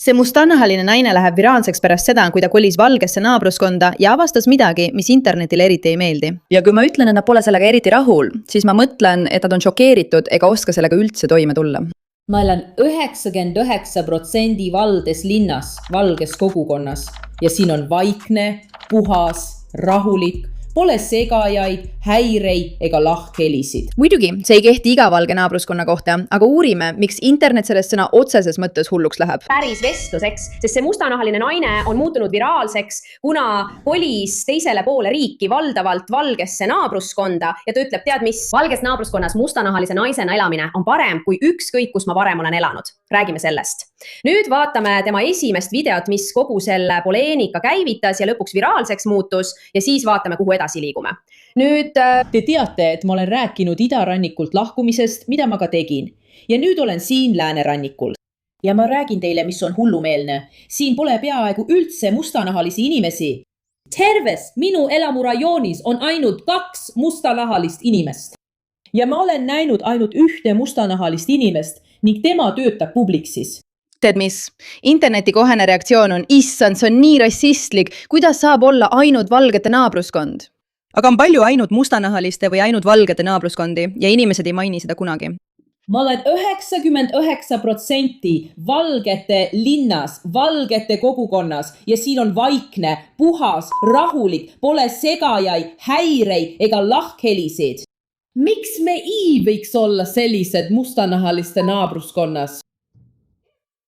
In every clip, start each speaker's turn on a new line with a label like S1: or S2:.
S1: See mustanahaline naine läheb viraalseks pärast seda, kui ta kolis valgesse naabruskonda ja avastas midagi, mis internetile eriti ei meeldi. Ja kui ma ütlen, et nad pole sellega eriti rahul, siis ma mõtlen, et nad on šokeeritud ega oska sellega üldse toime tulla.
S2: Ma elan 99% valdes linnas, valges kogukonnas ja siin on vaikne, puhas, rahulik, pole segajaid, häireid ega lahkhelisid.
S1: Muidugi, see ei kehti iga valge naabruskonna kohta, aga uurime, miks internet sellest sõna otseses mõttes hulluks läheb.
S3: Päris vestluseks, sest see mustanahaline naine on muutunud viraalseks, kuna kolis teisele poole riiki valdavalt valgesse naabruskonda ja ta ütleb, tead mis, valges naabruskonnas mustanahalise naisena elamine on parem kui ükskõik, kus ma varem olen elanud. Räägime sellest. Nüüd vaatame tema esimest videot, mis kogu selle poleenika käivitas ja lõpuks viraalseks muutus ja siis vaatame, kuhu edasi liigume. Nüüd
S2: Te teate, et ma olen rääkinud idarannikult lahkumisest, mida ma ka tegin. Ja nüüd olen siin läänerannikul. Ja ma räägin teile, mis on hullumeelne. Siin pole peaaegu üldse mustanahalisi inimesi. Terves minu elamurajoonis on ainult 2 mustanahalist inimest. Ja ma olen näinud ainult 1 mustanahalist inimest ning tema töötab Publixis.
S1: Tead mis? Interneti kohene reaktsioon on, issand, see on nii rassistlik, kuidas saab olla ainult valgete naabruskond? Aga on palju ainult mustanahaliste või ainult valgete naabruskondi ja inimesed ei maini seda kunagi.
S2: Ma olen 99% valgete linnas, valgete kogukonnas ja siin on vaikne, puhas, rahulik, pole segajaid, häireid ega lahkhelisid. Miks me võiks olla sellised mustanahaliste naabruskonnas?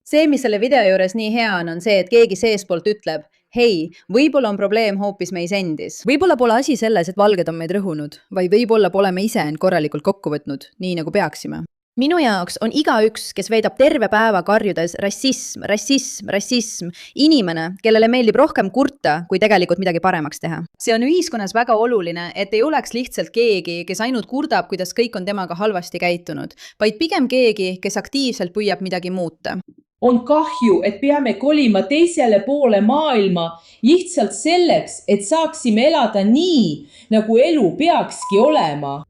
S1: See, mis selle video juures nii hea on see, et keegi seespoolt ütleb, hei, võib-olla on probleem hoopis meis endis. Võib-olla pole asi selles, et valged on meid rõhunud, vai võib-olla pole me ise end korralikult kokku võtnud, nii nagu peaksime. Minu jaoks on igaüks, kes veedab terve päeva karjudes rassism, rassism, rassism, inimene, kellele meeldib rohkem kurta, kui tegelikult midagi paremaks teha. See on ühiskonnas väga oluline, et ei oleks lihtsalt keegi, kes ainult kurdab, kuidas kõik on temaga halvasti käitunud, vaid pigem keegi, kes aktiivselt püüab midagi muuta.
S2: On kahju, et peame kolima teisele poole maailma lihtsalt selleks, et saaksime elada nii, nagu elu peakski olema.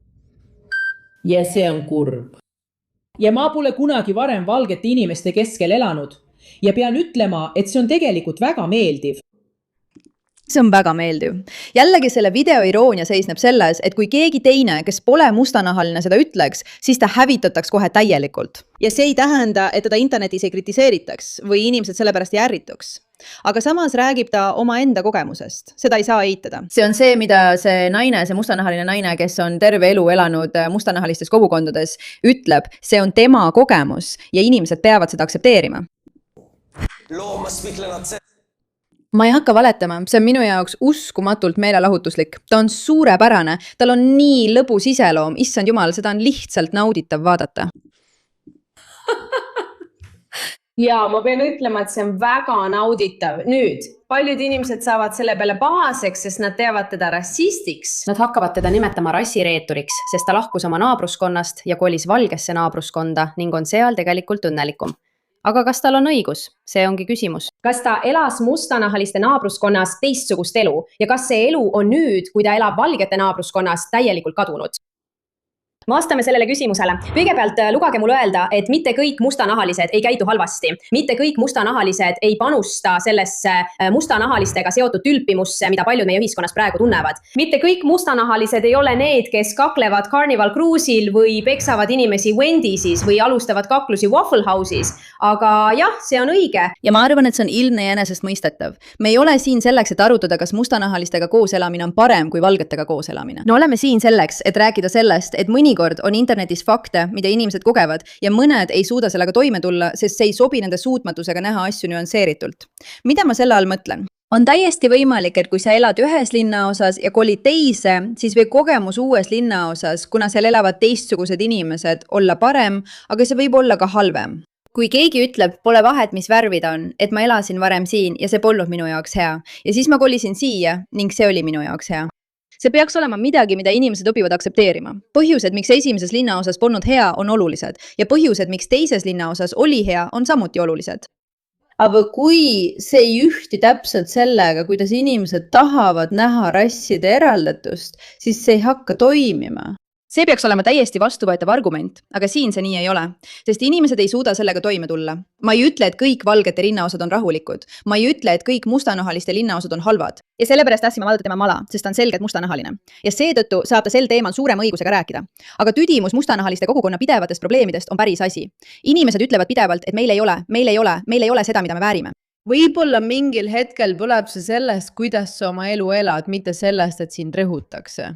S2: Ja see on kurb. Ja ma pole kunagi varem valgete inimeste keskel elanud ja pean ütlema, et see on tegelikult väga meeldiv.
S1: See on väga meeldiv. Jällegi selle video iroonia seisneb selles, et kui keegi teine, kes pole mustanahaline seda ütleks, siis ta hävitataks kohe täielikult. Ja see ei tähenda, et teda internetis ei kritiseeritaks või inimesed selle pärast ei ärrituks. Aga samas räägib ta oma enda kogemusest. Seda ei saa eitada. See on see, mida see naine, see mustanahaline naine, kes on terve elu elanud mustanahalistes kogukondades, ütleb, see on tema kogemus ja inimesed peavad seda aksepteerima. Ma ei hakka valetama, see on minu jaoks uskumatult meelelahutuslik. Ta on suurepärane, tal on nii lõbus iseloom, issand jumal, seda on lihtsalt nauditav vaadata.
S3: ja ma pean ütlema, et see on väga nauditav. Nüüd, paljud inimesed saavad selle peale pahaseks, sest nad teavad teda rassistiks. Nad hakkavad teda nimetama rassireeturiks, sest ta lahkus oma naabruskonnast ja kolis valgesse naabruskonda ning on seal tegelikult õnnelikum. Aga kas tal on õigus? See ongi küsimus. Kas ta elas mustanahaliste naabruskonnas teistsugust elu ja kas see elu on nüüd, kui ta elab valgete naabruskonnas, täielikult kadunud? Vastame sellele küsimusele. Kõigepealt lugage mul öelda, et mitte kõik mustanahalised ei käitu halvasti. Mitte kõik mustanahalised ei panusta sellesse mustanahalistega seotud tülpimusse, mida paljud meie ühiskonnas praegu tunnevad. Mitte kõik mustanahalised ei ole need, kes kaklevad Carnival Cruise'il või peksavad inimesi Wendy'sis või alustavad kaklusi Waffle House'is. Aga jah, see on õige. Ja ma arvan, et see on ilmne ja enesestmõistetav. Me ei ole siin selleks, et arutada, kas mustanahalistega koos elamine on parem kui valgetega koos elamine. No oleme siin selleks, et rääkida sellest, et mõnikord on internetis fakte, mida inimesed kogevad ja mõned ei suuda sellega toime tulla, sest see ei sobi nende suutmatusega näha asju nüansseeritult. Mida ma selle all mõtlen? On täiesti võimalik, et kui sa elad ühes linnaosas ja kolid teise, siis võib kogemus uues linnaosas, kuna seal elavad teistsugused inimesed, olla parem, aga see võib olla ka halvem. Kui keegi ütleb, pole vahet, mis värvid on, et ma elasin varem siin ja see polnud minu jaoks hea ja siis ma kolisin siia ning see oli minu jaoks hea. See peaks olema midagi, mida inimesed õpivad aksepteerima. Põhjused, miks esimeses linnaosas polnud hea, on olulised ja põhjused, miks teises linnaosas oli hea, on samuti olulised. Aga kui see ei ühti täpselt sellega, kuidas inimesed tahavad näha rasside eraldatust, siis see ei hakka toimima.
S1: see peaks olema täiesti vastuvõetav argument, aga siin see nii ei ole, sest inimesed ei suuda sellega toime tulla. Ma ei ütle, et kõik valgete linnaosad on rahulikud. Ma ei ütle, et kõik mustanahaliste linnaosad on halvad. Ja sellepärast tahtsime vaadata tema mala, sest ta on selgelt mustanahaline. Ja seetõttu saab ta sel teemal suurema õigusega rääkida. Aga tüdimus mustanahaliste kogukonna pidevatest probleemidest on päris asi. Inimesed ütlevad pidevalt, et meil ei ole seda, mida me väärime.
S4: Võib-olla mingil hetkel tuleb see sellest, kuidas sa oma elu elad, mitte sellest, et sind rõhutakse.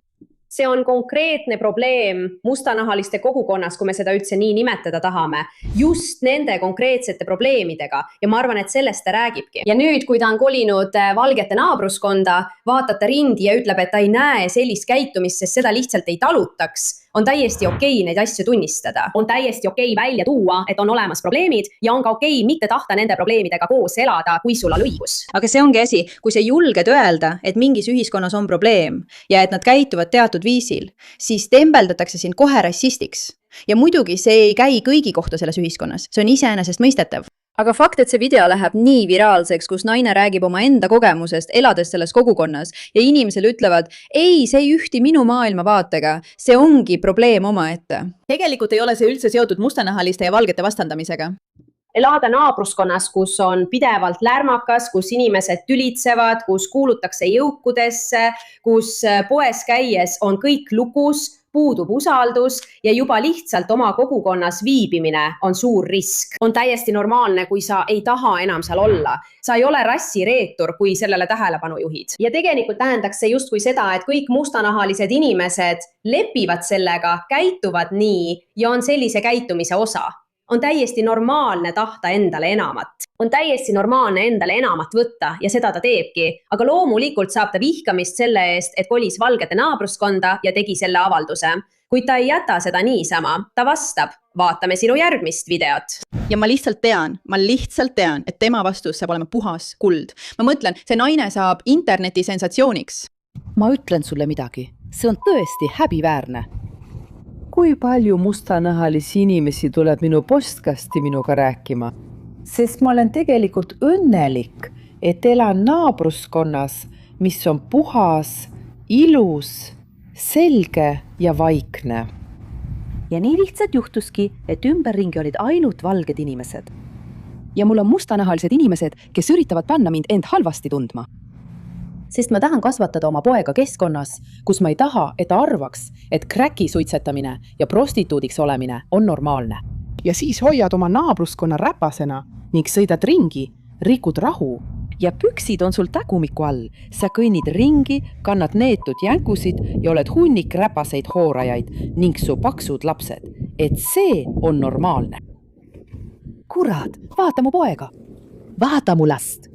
S3: See on konkreetne probleem mustanahaliste kogukonnas, kui me seda üldse nii nimetada tahame, just nende konkreetsete probleemidega ja ma arvan, et sellest ta räägibki. Ja nüüd, kui ta on kolinud valgete naabruskonda, vaatab ta ringi ja ütleb, et ta ei näe sellist käitumist, sest seda lihtsalt ei talutaks, on täiesti okei neid asju tunnistada. On täiesti okei välja tuua, et on olemas probleemid ja on ka okei mitte tahta nende probleemidega koos elada, kui sul on õigus.
S1: Aga see ongi asi, kui sa julged öelda, et mingis ühiskonnas on probleem ja et nad käituvad teatud viisil, siis tembeldatakse sind kohe rassistiks. Ja muidugi see ei käi kõigi kohta selles ühiskonnas, see on iseenesest mõistetav. Aga fakt, et see video läheb nii viraalseks, kus naine räägib oma enda kogemusest, elades selles kogukonnas ja inimesel ütlevad, ei, see ei ühti minu maailmavaatega, see ongi probleem omaette. Tegelikult ei ole see üldse seotud mustanahaliste ja valgete vastandamisega.
S3: Elada naabruskonnas, kus on pidevalt lärmakas, kus inimesed tülitsevad, kus kuulutakse jõukudesse, kus poes käies on kõik lukus, puudub usaldus ja juba lihtsalt oma kogukonnas viibimine on suur risk. On täiesti normaalne, kui sa ei taha enam seal olla. Sa ei ole rassireetur, kui sellele tähelepanu juhid. Ja tegelikult tähendaks see justkui seda, et kõik mustanahalised inimesed lepivad sellega, käituvad nii ja on sellise käitumise osa. On täiesti normaalne tahta endale enamat. On täiesti normaalne endale enamat võtta ja seda ta teebki. Aga loomulikult saab ta vihkamist selle eest, et kolis valgete naabruskonda ja tegi selle avalduse. Kuid ta ei jäta seda niisama. Ta vastab. Vaatame sinu järgmist videot.
S1: Ja ma lihtsalt tean, et tema vastus saab olema puhas kuld. Ma mõtlen, see naine saab interneti sensatsiooniks.
S5: Ma ütlen sulle midagi. See on tõesti häbiväärne.
S4: Kui palju mustanahalisi inimesi tuleb minu postkasti minuga rääkima? Sest ma olen tegelikult õnnelik, et elan naabruskonnas, mis on puhas, ilus, selge ja vaikne.
S5: Ja nii lihtsalt juhtuski, et ümberringi olid ainult valged inimesed.
S1: Ja mul on mustanahalised inimesed, kes üritavad panna mind end halvasti tundma.
S5: Sest ma tahan kasvatada oma poega keskkonnas, kus ma ei taha, et ta arvaks, et kräki suitsetamine ja prostituudiks olemine on normaalne.
S6: Ja siis hoiad oma naabruskonna räpasena ning sõidad ringi, rikud rahu.
S5: Ja püksid on sul tagumiku all. Sa kõnnid ringi, kannad neetud jänkusid ja oled hunnik räpaseid hoorajaid ning su paksud lapsed. Et see on normaalne. Kurat, vaata mu poega. Vaata mu last.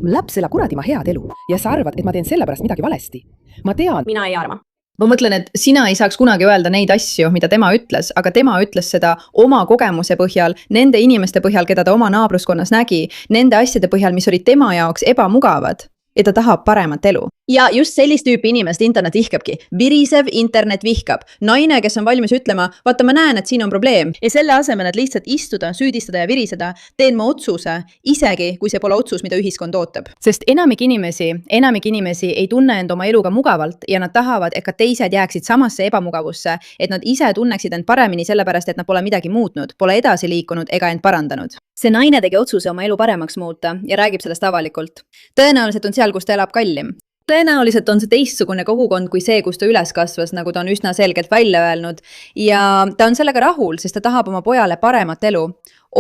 S5: Laps elab kuradima head elu ja sa arvad, et ma teen sellepärast midagi valesti. Ma tean.
S3: Mina ei arva.
S1: Ma mõtlen, et sina ei saaks kunagi öelda neid asju, mida tema ütles, aga tema ütles seda oma kogemuse põhjal, nende inimeste põhjal, keda ta oma naabruskonnas nägi, nende asjade põhjal, mis olid tema jaoks ebamugavad. Ja ta tahab paremat elu. Ja just sellist tüüpi inimest internet vihkabki. Virisev internet vihkab. Naine, kes on valmis ütlema, vaata ma näen, et siin on probleem. Ja selle asemel, et lihtsalt istuda, süüdistada ja viriseda, teen ma otsuse, isegi kui see pole otsus, mida ühiskond ootab. Sest enamik inimesi ei tunne end oma eluga mugavalt ja nad tahavad, et ka teised jääksid samasse ebamugavusse, et nad ise tunneksid end paremini sellepärast, et nad pole midagi muutnud, pole edasi liikunud ega end parandanud. See naine tegi otsuse oma elu paremaks muuta ja räägib sellest avalikult. Tõenäoliselt on seal, kus ta elab kallim. Tõenäoliselt on see teistsugune kogukond kui see, kus ta üles kasvas, nagu ta on üsna selgelt välja öelnud. Ja ta on sellega rahul, sest ta tahab oma pojale paremat elu.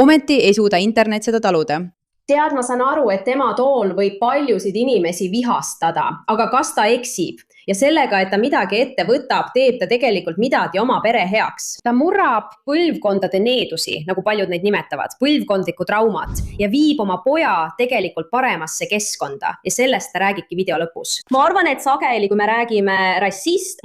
S1: Ometi ei suuda internet seda taluda.
S3: Tead, ma saan aru, et tema tool võib paljusid inimesi vihastada, aga kas ta eksib? Ja sellega, et ta midagi ette võtab, teeb ta tegelikult midagi oma pere heaks. Ta murrab põlvkondade needusi, nagu paljud neid nimetavad, põlvkondlikku traumat ja viib oma poja tegelikult paremasse keskkonda ja sellest ta räägibki video lõpus. Ma arvan, et sageli, kui me räägime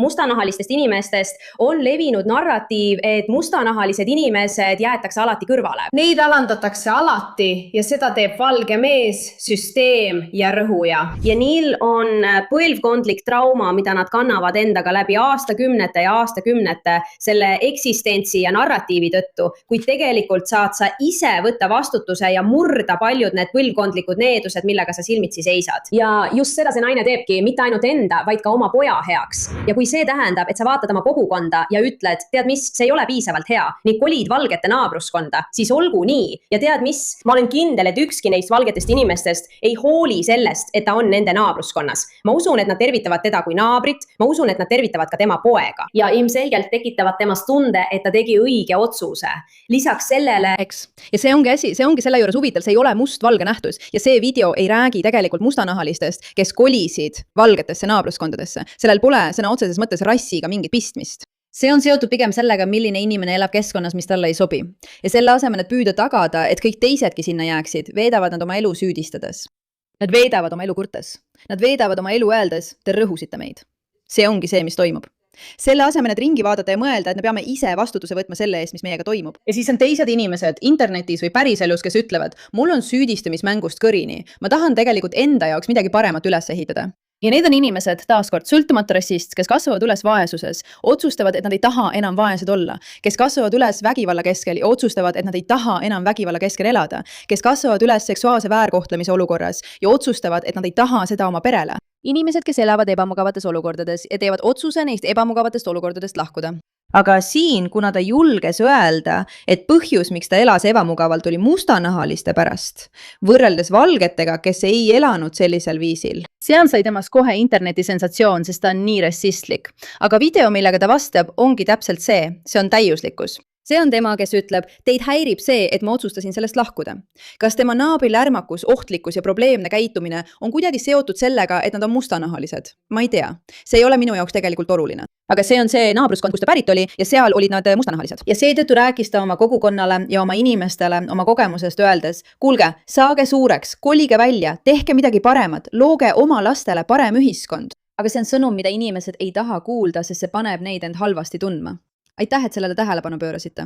S3: mustanahalistest inimestest, on levinud narratiiv, et mustanahalised inimesed jäetakse alati kõrvale. Neid alandatakse alati ja seda teeb valge mees, süsteem ja rõhuja. Ja neil on põlvkondlik trauma, mida nad kannavad endaga läbi aastakümnete ja aastakümnete selle eksistentsi ja narratiivi tõttu, kuid tegelikult saad sa ise võtta vastutuse ja murda paljud need põlvkondlikud needused, millega sa silmitsi seisad. Ja just seda see naine teebki mitte ainult enda, vaid ka oma poja heaks. Ja kui see tähendab, et sa vaatad oma kogukonda ja ütled, tead mis, see ei ole piisavalt hea, ning kolid valgete naabruskonda, siis olgu nii. Ja tead mis, ma olen kindel, et ükski neist valgetest inimestest ei hooli sellest, et ta on nende naabruskonnas. Ma usun, et nad tervitavad teda kui naabrit, ma usun, et nad tervitavad ka tema poega. Ja ilmselgelt tekitavad temast tunde, et ta tegi õige otsuse. Lisaks sellele...
S1: Eks. Ja see ongi asi, see ongi selle juures huvitav, see ei ole must-valge nähtus. Ja see video ei räägi tegelikult mustanahalistest, kes kolisid valgetesse naabruskondadesse. Sellel pole sõna otseses mõttes rassiga mingit pistmist. See on seotud pigem sellega, milline inimene elab keskkonnas, mis talle ei sobi. Ja selle asemel, et püüda tagada, et kõik teisedki sinna jääksid, veedavad nad oma elu süüdistades. Nad veedavad oma elu kurtes. Nad veedavad oma elu öeldes, te rõhusite meid. See ongi see, mis toimub. Selle asemel, et ringi vaadata ja mõelda, et me peame ise vastutuse võtma selle eest, mis meiega toimub. Ja siis on teised inimesed internetis või päriselus, kes ütlevad, mul on süüdistamismängust kõrini. Ma tahan tegelikult enda jaoks midagi paremat üles ehitada. Ja need on inimesed, taaskord, sõltumata rassist, kes kasvavad üles vaesuses, otsustavad, et nad ei taha enam vaesed olla, kes kasvavad üles vägivalla keskel ja otsustavad, et nad ei taha enam vägivalla keskel elada, kes kasvavad üles seksuaalse väärkohtlemise olukorras ja otsustavad, et nad ei taha seda oma perele. Inimesed, kes elavad ebamugavates olukordades ja teevad otsuse neist ebamugavatest olukordadest lahkuda. Aga siin, kuna ta julges öelda, et põhjus, miks ta elas ebamugavalt, oli mustanahaliste pärast, võrreldes valgetega, kes ei elanud sellisel viisil. Seal sai temast kohe internetisensatsioon, sest ta on nii rassistlik. Aga video, millega ta vastab, ongi täpselt see on täiuslikkus. See on tema, kes ütleb, teid häirib see, et ma otsustasin sellest lahkuda. Kas tema naabri lärmakus, ohtlikkus ja probleemne käitumine on kuidagi seotud sellega, et nad on mustanahalised? Ma ei tea. See ei ole minu jaoks tegelikult oluline. Aga see on see naabruskond, kus ta pärit oli ja seal olid nad mustanahalised. Ja seetõttu rääkis ta oma kogukonnale ja oma inimestele oma kogemusest öeldes, kuulge, saage suureks, kolige välja, tehke midagi paremat, looge oma lastele parem ühiskond. Aga see on sõnum, mida inimesed ei taha kuulda, sest see paneb neid end halvasti tundma. Aitäh, et sellele tähelepanu pöörasite.